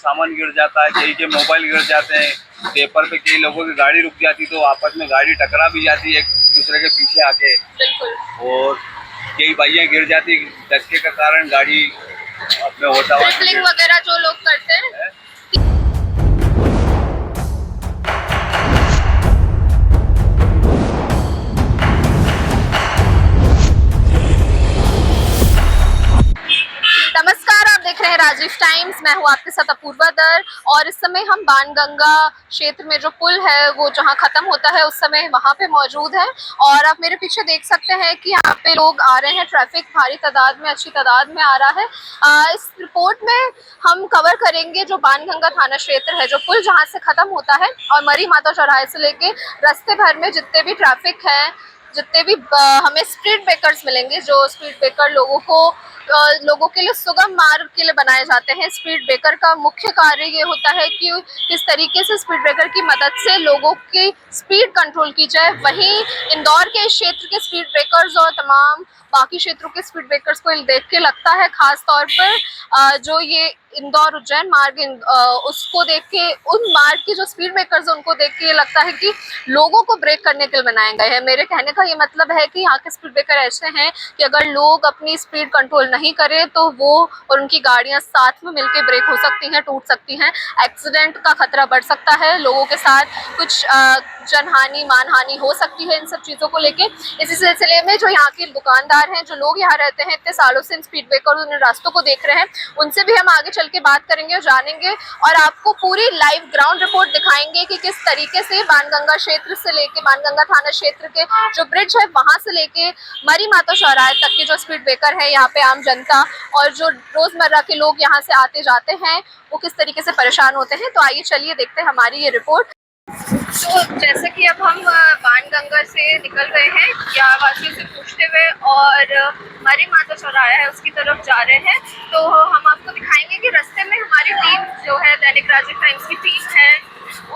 सामान गिर जाता है, कई के मोबाइल गिर जाते हैं, पेपर पे कई लोगों की गाड़ी रुक जाती तो आपस में गाड़ी टकरा भी जाती है एक दूसरे के पीछे आके। बिल्कुल। और कई बाइयाँ गिर जाती धक्के के कारण, गाड़ी अपने होता हुआ ट्रिपलिंग वगैरह जो लोग करते हैं। नमस्कार, आप देख रहे हैं राजीव टाइम्स। मैं हूँ आपके साथ अपूर्वा दर और इस समय हम बाणगंगा क्षेत्र में जो पुल है वो जहाँ खत्म होता है उस समय वहाँ पे मौजूद है। और आप मेरे पीछे देख सकते हैं कि यहाँ पे लोग आ रहे हैं, ट्रैफिक भारी तादाद में, अच्छी तादाद में आ रहा है। इस रिपोर्ट में हम कवर करेंगे जो बाणगंगा थाना क्षेत्र है, जो पुल जहाँ से खत्म होता है और मरी माता चौराहे से लेके रास्ते भर में जितने भी ट्रैफिक है, जितने भी हमें स्पीड ब्रेकर्स मिलेंगे, जो स्पीड ब्रेकर लोगों के लिए सुगम मार्ग के लिए बनाए जाते हैं। स्पीड ब्रेकर का मुख्य कार्य ये होता है कि किस तरीके से स्पीड ब्रेकर की मदद से लोगों की स्पीड कंट्रोल की जाए। वहीं इंदौर के क्षेत्र के स्पीड ब्रेकर्स और तमाम बाकी क्षेत्रों के स्पीड ब्रेकर्स को देख के लगता है, खास तौर पर जो ये इंदौर उज्जैन मार्ग उसको देख के, उन मार्ग की जो स्पीड ब्रेकर्स है उनको देख के ये लगता है कि लोगों को ब्रेक करने के लिए बनाए गए हैं। मेरे कहने का ये मतलब है कि यहाँ के स्पीड ब्रेकर ऐसे हैं कि अगर लोग अपनी स्पीड कंट्रोल नहीं करें तो वो और उनकी गाड़ियां साथ में मिलकर ब्रेक हो सकती हैं, टूट सकती हैं, एक्सीडेंट का खतरा बढ़ सकता है, लोगों के साथ कुछ जनहानि, मानहानि हो सकती है इन सब चीज़ों को लेके। इसी सिलसिले में जो यहाँ के दुकानदार हैं, जो लोग यहाँ रहते हैं, इतने सालों से इन स्पीड ब्रेकर उन रास्तों को देख रहे हैं, उनसे भी हम आगे चल के बात करेंगे और जानेंगे और आपको पूरी लाइव ग्राउंड रिपोर्ट दिखाएंगे कि किस तरीके से बाणगंगा क्षेत्र से लेके, बाणगंगा थाना क्षेत्र के जो ब्रिज है वहां से लेके मरी माता चौराहे तक के जो स्पीड ब्रेकर है, यहाँ पे आम जनता और जो रोजमर्रा के लोग यहाँ से आते जाते हैं वो किस तरीके से परेशान होते हैं। तो आइए चलिए देखते हैं हमारी ये रिपोर्ट। तो जैसे कि अब हम बाणगंगा से निकल रहे हैं या वासियों से पूछते हुए और मरी माता चौराहा है उसकी तरफ जा रहे हैं, तो हम आपको दिखाएंगे कि रास्ते में हमारी टीम जो है, दैनिक राजीव टाइम्स की टीम है,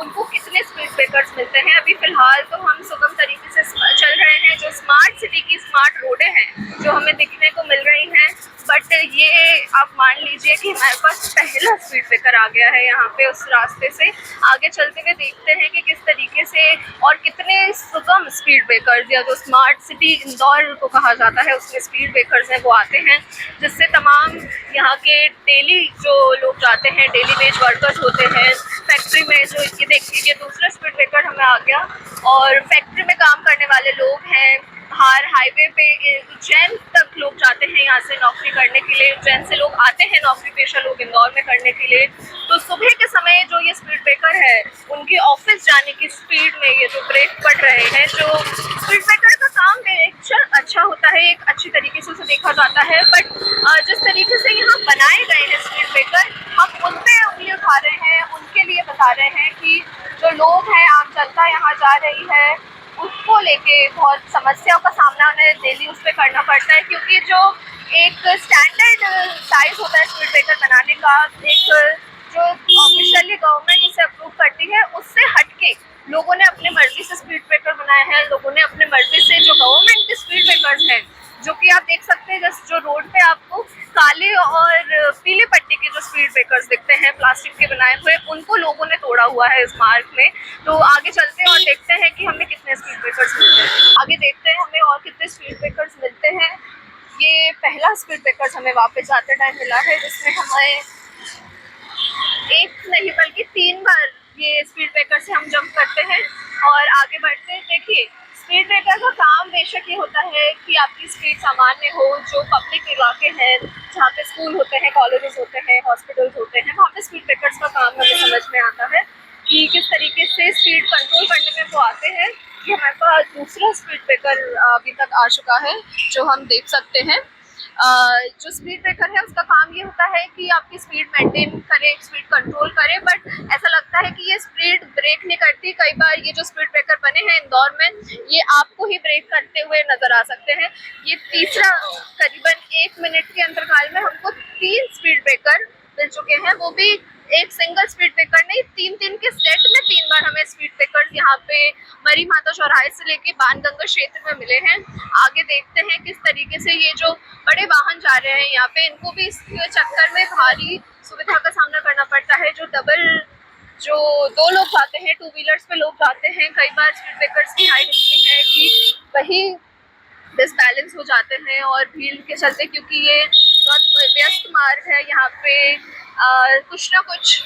उनको कितने स्पीड ब्रेकर्स मिलते हैं। अभी फिलहाल तो हम सुगम तरीके से चल रहे हैं, जो स्मार्ट सिटी की स्मार्ट रोडें हैं जो हमें दिखने को मिल रही हैं। बट ये आप मान लीजिए कि हमारे पास पहला स्पीड ब्रेकर आ गया है यहाँ पे। उस रास्ते से आगे चलते हुए देखते हैं कि किस तरीके से और कितने सुगम स्पीड ब्रेकर्स, या जो स्मार्ट सिटी इंदौर को कहा जाता है उसमें स्पीड ब्रेकर्स हैं वो आते हैं, जिससे तमाम यहाँ के डेली जो लोग जाते हैं, डेली वेज वर्कर्स होते हैं फैक्ट्री में, जो ये देख लीजिए दूसरा स्पीड ब्रेकर हमें आ गया, और फैक्ट्री में काम करने वाले लोग हैं, बाहर हाईवे पे उज्जैन तक लोग जाते हैं यहाँ से नौकरी करने के लिए, उज्जैन से लोग आते हैं नौकरी पेशा लोग इंदौर में करने के लिए। तो सुबह के समय जो ये स्पीड ब्रेकर है उनके ऑफिस जाने की स्पीड में ये जो ब्रेक पड़ रहे हैं, जो स्पीड ब्रेकर का काम बेशक अच्छा होता है, एक अच्छी तरीके से उसे देखा जाता है, बट जिस तरीके से यहाँ बनाए गए हैं स्पीड ब्रेकर, हम उन पर उंगली उठा रहे हैं, उनके लिए बता रहे हैं कि जो लोग हैं, आम जनता यहाँ जा रही है, उसको लेके बहुत समस्याओं का सामना उन्हें डेली उस पर करना पड़ता है, क्योंकि जो एक स्टैंडर्ड साइज होता है स्पीड ब्रेकर बनाने का, एक जो ऑफिशियली गवर्नमेंट उसे अप्रूव करती है, उससे हटके लोगों ने अपने मर्जी से स्पीड ब्रेकर बनाए हैं। लोगों ने अपने मर्जी से जो गवर्नमेंट के स्पीड ब्रेकर्स हैं, जो कि आप देख सकते हैं जो रोड पे आपको काले और पीले पट्टी के जो स्पीड ब्रेकर्स दिखते हैं प्लास्टिक के बनाए हुए, उनको लोगों ने तोड़ा हुआ है इस मार्ग में। तो आगे चलते हैं और देखते हैं कि हमें कितने स्पीड ब्रेकर्स मिलते हैं। आगे देखते हैं हमें और कितने स्पीड ब्रेकर्स मिलते हैं। ये पहला स्पीड ब्रेकर्स हमें वापस जाते टाइम मिला है, जिसमें हमें एक नहीं बल्कि 3 बार ये स्पीड ब्रेकर से हम जंप करते हैं और आगे बढ़ते हैं। देखिए, स्पीड ब्रेकर का काम बेशक ये होता है कि आपकी स्पीड सामान्य हो। जो पब्लिक इलाके हैं जहाँ पे स्कूल होते हैं, कॉलेजेस होते हैं, हॉस्पिटल्स होते हैं, वहाँ पे स्पीड ब्रेकर्स का काम हमें समझ में आता है कि किस तरीके से स्पीड कंट्रोल करने में वो आते हैं। ये हमारे पास दूसरा स्पीड ब्रेकर अभी तक आ चुका है जो हम देख सकते हैं। जो स्पीड ब्रेकर है उसका काम ये होता है कि आपकी स्पीड मेंटेन करे, स्पीड कंट्रोल करे, बट ऐसा लगता है कि ये स्पीड ब्रेक नहीं करती। कई बार ये जो स्पीड ब्रेकर बने हैं इंदौर में, ये आपको ही ब्रेक करते हुए नजर आ सकते हैं। ये तीसरा, करीबन 1 मिनट के अंतराल में हमको 3 स्पीड ब्रेकर मिल चुके हैं, वो भी एक सिंगल स्पीड ब्रेकर नहीं, 3-3 के सेट में 3 बार हमें स्पीड ब्रेकर यहाँ पे मरी माता चौराहे से लेके बाणगंगा क्षेत्र में मिले हैं। आगे देखते हैं किस तरीके से ये जो बड़े वाहन जा रहे हैं यहाँ पे, इनको भी इस चक्कर में भारी सुविधा का सामना करना पड़ता है। जो दो लोग जाते हैं, टू व्हीलर्स पे लोग जाते हैं, कई बार स्पीड ब्रेकर्स की हाइट इतनी है कि वही डिसबैलेंस हो जाते हैं और भीड़ के चलते, क्योंकि ये बहुत व्यस्त मार्ग है, यहाँ पे कुछ ना कुछ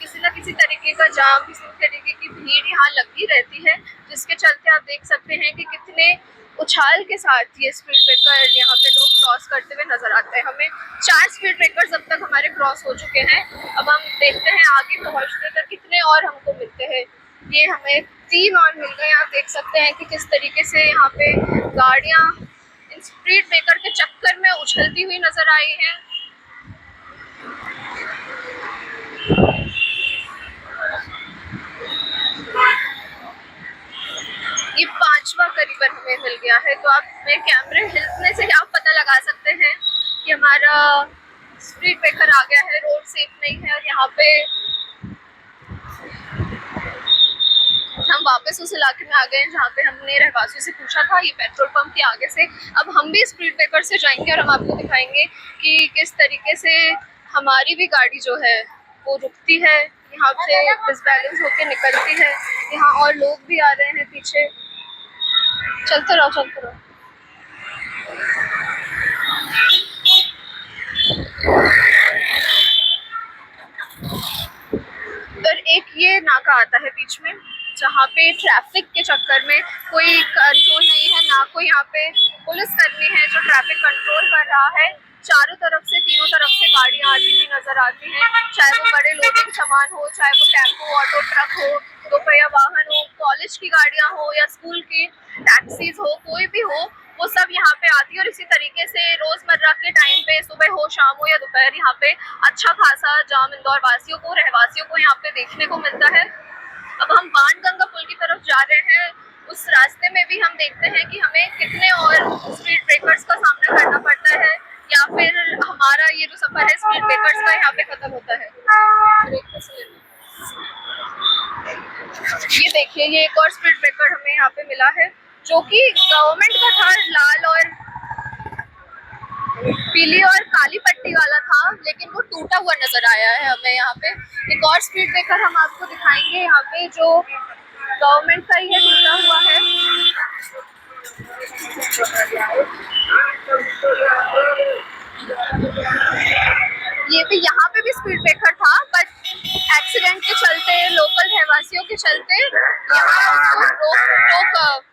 किसी न किसी तरीके का जाम, किसी तरीके की भीड़ यहाँ लगी रहती है, जिसके चलते आप देख सकते हैं कि कितने उछाल के साथ ये स्पीड ब्रेकर यहाँ पे लोग क्रॉस करते हुए नजर आते हैं। हमें 4 स्पीड ब्रेकर्स अब तक हमारे क्रॉस हो चुके हैं। अब हम देखते हैं आगे पहुँचते तक कितने और हमको मिलते हैं। ये हमें 3 और मिल गए। आप देख सकते हैं कि किस तरीके से यहाँ पे गाड़ियाँ इन स्पीड ब्रेकर के चक्कर में उछलती हुई नजर आई हैं। ये 5वां करीबन हमें मिल गया है। तो आप मेरे कैमरे हिलने से आप पता लगा सकते हैं कि हमारा स्पीड ब्रेकर आ गया है, रोड सेफ नहीं है। और यहाँ पे हम वापस उस इलाके में आ गए हैं जहाँ पे हमने रहवासियों से पूछा था, ये पेट्रोल पंप के आगे से। अब हम भी स्पीड ब्रेकर से जाएंगे और हम आपको दिखाएंगे कि किस तरीके से हमारी भी गाड़ी जो है वो रुकती है, यहाँ से डिसबैलेंस होकर निकलती है। यहाँ और लोग भी आ रहे हैं पीछे। चलते रहो, चलते रहो। और एक ये नाका आता है बीच में, जहाँ पे ट्रैफिक के चक्कर में कोई कंट्रोल नहीं है, ना कोई यहाँ पे पुलिस कर्मी है जो ट्रैफिक कंट्रोल कर रहा है। चारों तरफ से, तीनों तरफ से गाड़ियाँ आती हुई नजर आती हैं, चाहे वो बड़े लोडिंग सामान हो, चाहे वो टेम्पो, ऑटो, ट्रक हो, दोपहिया वाहन हो, कॉलेज की गाड़ियाँ हो या स्कूल की टैक्सीज हो, कोई भी हो, वो सब यहाँ पे आती है। और इसी तरीके से रोजमर्रा के टाइम पे, सुबह हो, शाम हो या दोपहर, यहाँ पे अच्छा खासा जाम इंदौर वासियों को, रहवासियों को यहाँ पे देखने को मिलता है। अब हम बाणगंगा पुल की तरफ जा रहे हैं। उस रास्ते में भी हम देखते हैं कि हमें कितने और स्पीड ब्रेकर्स का सामना करना पड़ता है, या फिर हमारा ये जो सफर है स्पीड ब्रेकर्स का यहाँ पे खत्म होता है। ये देखिए, ये एक और स्पीड ब्रेकर हमें यहाँ पे मिला है, जो कि गवर्नमेंट का था, लाल और पीली और काली पट्टी वाला था, लेकिन वो टूटा हुआ नजर आया है हमें यहाँ पे। एक और स्पीड ब्रेकर हम आपको दिखाएंगे यहाँ पे, जो गवर्नमेंट का ही है, टूटा हुआ है। ये भी, यहाँ पे भी स्पीड ब्रेकर था, बट एक्सीडेंट के चलते, लोकल रहवासियों के चलते यहाँ रोक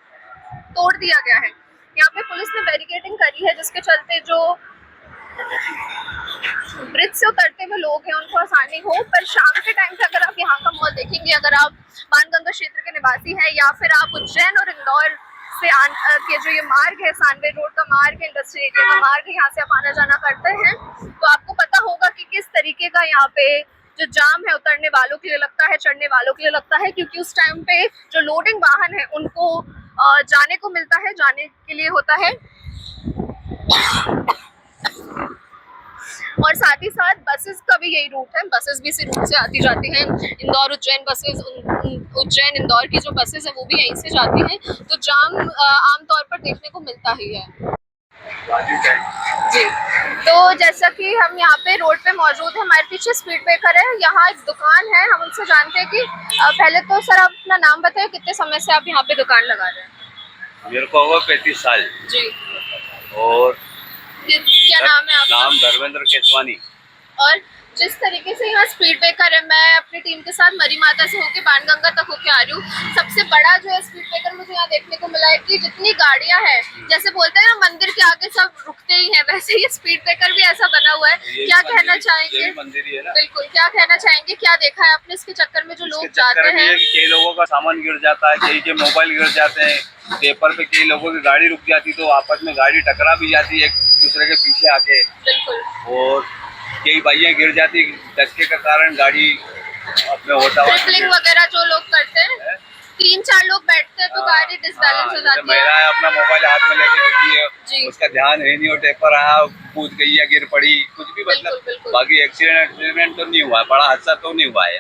तोड़ दिया गया है। यहाँ पे पुलिस ने बैरिकेडिंग करी है, जिसके चलते जो ब्रिज से उतरते हुए लोग हैं उनको आसानी हो। पर शाम के टाइम पे अगर आप यहाँ का माहौल देखेंगे, अगर आप बाणगंगा क्षेत्र के निवासी हैं या फिर आप उज्जैन और इंदौर से के जो ये मार्ग है, सानवे रोड का मार्ग है, इंडस्ट्रियल एरिया का मार्ग है, यहाँ से आप आना जाना करते हैं, तो आपको पता होगा कि किस तरीके का यहाँ पे जो जाम है उतरने वालों के लिए लगता है, चढ़ने वालों के लिए लगता है, क्योंकि उस टाइम पे जो लोडिंग वाहन है उनको जाने को मिलता है, जाने के लिए होता है। और साथ ही साथ बसेस का भी यही रूट है, बसेस भी इसी रूट से आती जाती हैं। इंदौर उज्जैन बसेस, उज्जैन इंदौर की जो बसेस हैं वो भी यहीं से जाती हैं, तो जाम आमतौर पर देखने को मिलता ही है जी। तो जैसा कि हम यहाँ पे रोड पे मौजूद है, हमारे पीछे स्पीड ब्रेकर है, यहाँ एक दुकान है, हम उनसे जानते हैं कि पहले तो सर आप अपना नाम बताइए, कितने समय से आप यहाँ पे दुकान लगा रहे हैं? मेरे को हुआ 35 साल जी। और क्या नाम है आपका? नाम धर्मेंद्र केसवानी। और जिस तरीके से यहाँ स्पीड ब्रेकर है, मैं अपनी टीम के साथ मरी माता से होके बाणगंगा तक होके आ रही हूँ। सबसे बड़ा जो है स्पीड ब्रेकर मुझे यहाँ देखने को मिला है कि जितनी गाड़ियाँ हैं, जैसे बोलते हैं ना मंदिर के आगे सब रुकते ही हैं, वैसे ये स्पीड ब्रेकर भी ऐसा बना हुआ है। क्या कहना चाहेंगे? मंदिर ही है ना? बिल्कुल, क्या कहना चाहेंगे, क्या देखा है आपने इसके चक्कर में जो लोग जाते हैं? कई लोगों का सामान गिर जाता है, कई के मोबाइल गिर जाते हैं, पेपर पे कई लोगों की गाड़ी रुक जाती तो आपस में गाड़ी टकरा भी जाती है एक दूसरे के पीछे आके। बिल्कुल। और कई बाइयाँ गिर जाती धक्के के कारण, गाड़ी अपने होता हुआ ट्रिपलिंग वगैरह जो लोग करते हैं, 3-4 लोग बैठते हैं तो गाड़ी डिसबैलेंस हो जाती है। महिला अपना मोबाइल हाथ में लेके बैठी है, उसका ध्यान है नहीं, और टेपर आया, कूद गई या गिर पड़ी, कुछ भी, मतलब बाकी एक्सीडेंट तो नहीं हुआ, बड़ा हादसा तो नहीं हुआ है।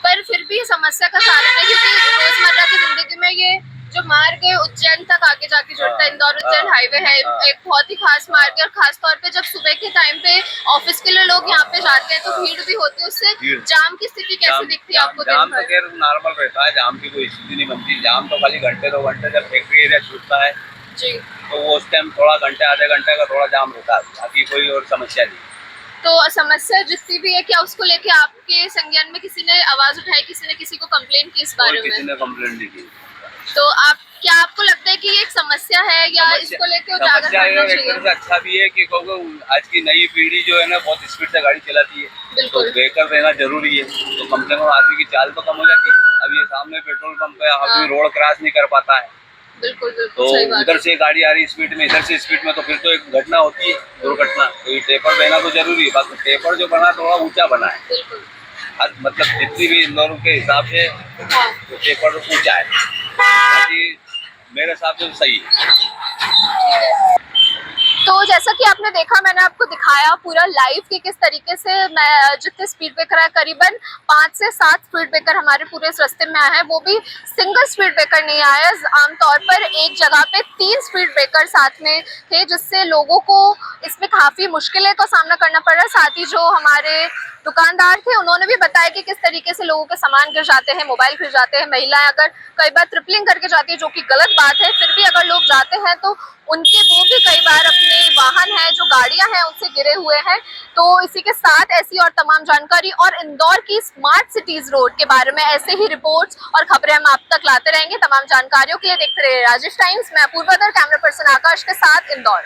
पर फिर भी समस्या का कारण है, क्योंकि रोजमर्रा की जिंदगी में ये जो मार्ग है उज्जैन तक आगे जाके जुड़ता है, इंदौर उज्जैन हाँ, हाईवे है, हाँ। एक बहुत ही खास मार्ग है। और खास तौर पे जब सुबह के टाइम पे ऑफिस के लिए लोग यहाँ पे जाते हैं तो हाँ। भीड़ भी होती है, उससे भीड़। जाम की स्थिति कैसे दिखती है आपको दिन जाम तो भर? खैर नॉर्मल रहता है, जाम की कोई स्थिति नहीं बनती। जाम तो खाली घंटे 2 घंटे जब फैक्ट्री एरिया छूटता है जी। तो वो उस टाइम थोड़ा घंटे आधे घंटे का थोड़ा जाम रहता है, बाकी कोई और समस्या नहीं। तो समस्या जितनी भी है, क्या उसको लेके आपके संज्ञान में किसी ने आवाज उठाई, किसी ने किसी को कंप्लेन की इस और बारे किसी में? ने कंप्लेंट नहीं की। तो क्या आपको लगता है कि ये एक समस्या है या इसको लेके उजागर समस्या है करना और एक चाहिए? तरह से अच्छा भी है कि क्योंकि आज की नई पीढ़ी जो है ना बहुत स्पीड से गाड़ी चलाती है, तो बिल्कुल। ब्रेकर देना जरूरी है, तो कम से कम आदमी की चाल तो कम हो जाती है। अब ये सामने पेट्रोल पंप है, आदमी हाँ। रोड क्रॉस नहीं कर पाता है, बिल्कुल तो बिल्कुल सही बात उधर है। से गाड़ी आ रही स्पीड में, इधर से स्पीड में, तो फिर तो एक घटना होती है, दुर्घटना। तो ये टेपर देना तो जरूरी है। बाकी टेपर जो बना थोड़ा ऊंचा बना है, बिल्कुल। मतलब जितनी भी इंदौर के हिसाब से हाँ। तो टेपर ऊंचा है, बाकी मेरे हिसाब से तो सही है। तो जैसा कि आपने देखा, मैंने आपको दिखाया पूरा लाइव कि किस तरीके से मैं जितने स्पीड ब्रेकर है, करीबन 5 से 7 स्पीड ब्रेकर हमारे पूरे इस रास्ते में आए हैं, वो भी सिंगल स्पीड ब्रेकर नहीं आया। आमतौर पर एक जगह पे 3 स्पीड ब्रेकर साथ में थे, जिससे लोगों को इसमें काफी मुश्किलें का सामना करना पड़ रहा है। साथ ही जो हमारे दुकानदार थे उन्होंने भी बताया कि किस तरीके से लोगों के सामान गिर जाते हैं, मोबाइल गिर जाते हैं, महिलाएं अगर कई बार ट्रिपलिंग करके जाती है, जो कि गलत बात है, फिर भी अगर लोग जाते हैं तो उनके वो भी कई बार अपने वाहन हैं, जो गाड़ियां हैं, उनसे गिरे हुए हैं। तो इसी के साथ ऐसी और तमाम जानकारी और इंदौर की स्मार्ट सिटीज रोड के बारे में ऐसे ही रिपोर्ट्स और खबरें हम आप तक लाते रहेंगे। तमाम जानकारियों के लिए देखते रहिए राजीव टाइम्स। मैं अपूर्वा दर, कैमरा पर्सन आकाश के साथ, इंदौर।